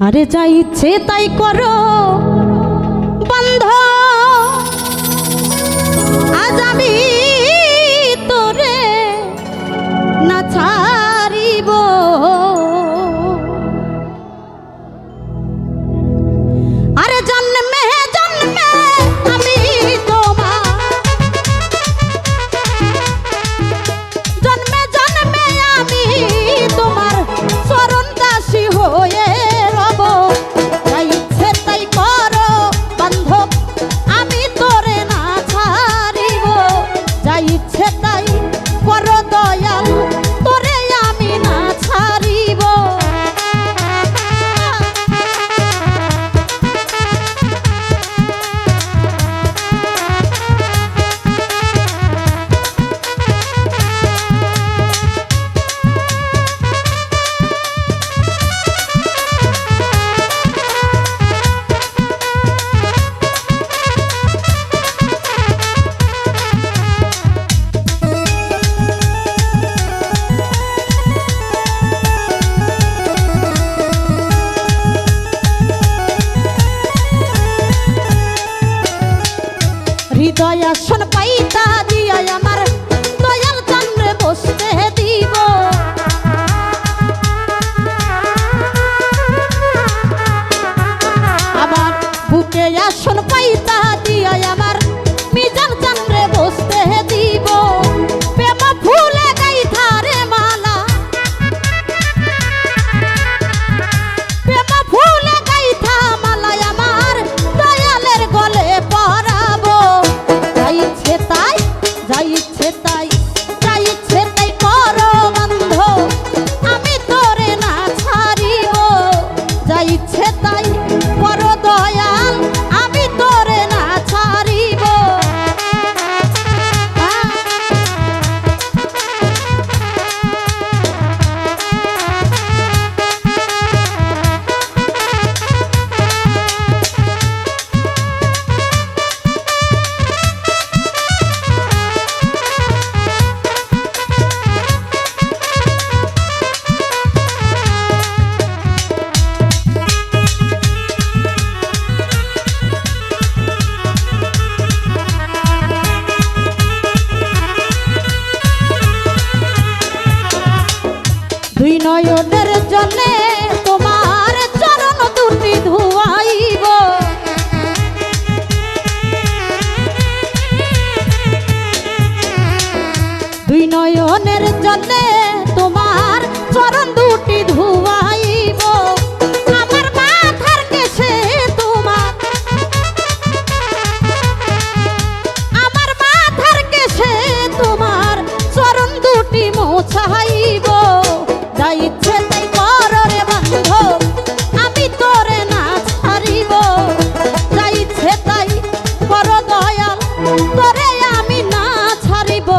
আরে যা ইচ্ছে তাই করো বন্ধ, আজ আমি তোরে না ছাড়িব। আরে জন্মে জন্মে আমি তোমার, জন্মে জন্মে আমি তোমার চরণ দাসী হয়ে রব। যা ইচ্ছে তাই করো বান্ধব, আমি তোরে না ছাড়িব। যা ইচ্ছে তাই করো দয়াল, তোরে আমি না ছাড়িব। হৃদয় আসন পাইতা দিয়া আমার দয়াল চন্দ্রে বসতে দিব। আমার বুকে আসন পাইতা দিয়া আমার মিজান চন্দ্রে বসতে দিব। প্রেম ফুলে গাইথা রে মালা, প্রেম ফুলে গাইথা মালা আমার দয়ালের গলে পরাবো। যা ইচ্ছে তাই, যা ইচ্ছে তাই, যা ইচ্ছে তাই করো বন্ধ, আমি তোরে না ছাড়িব। যা ইচ্ছে তাই করো দয়াল, আমি তোরে না ছাড়িব। দুই নয়নের জন্যে তোমার চরণ দুটি ধুয়াইব। দুই নয়নের জন্যে তোমার চরণ দুটি ধুয়াইব। আমার মাথার কেশে তোমার, আমার মাথার কেশে তোমার চরণ দুটি মোছাইব। যা ইচ্ছে তাই করো রে বান্ধব, আমি তোরে না ছাড়িব। যা ইচ্ছে তাই করো দয়াল, তোরে আমি না ছাড়িব।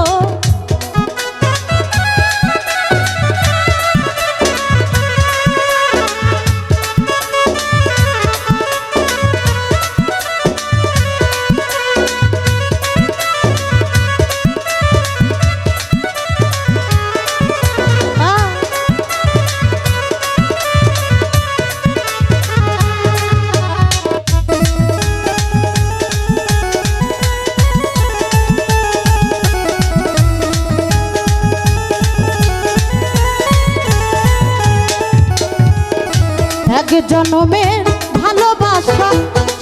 এক জনমের ভালোবাসা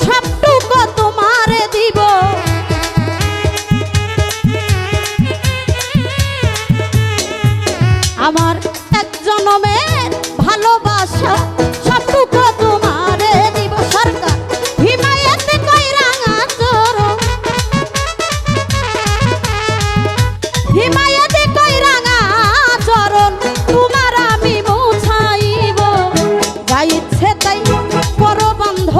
সবটুকু তোমারে দিব। আমার এক জনমের ভালোবাসা সবটুকু তোমারে দিব। সরকার হিমায়ত কই রাঙা চরণ, হিমায়ত কই রাঙা চরণ তোমার আমি মুছাইব। যা ইচ্ছে তাই করো বন্ধ,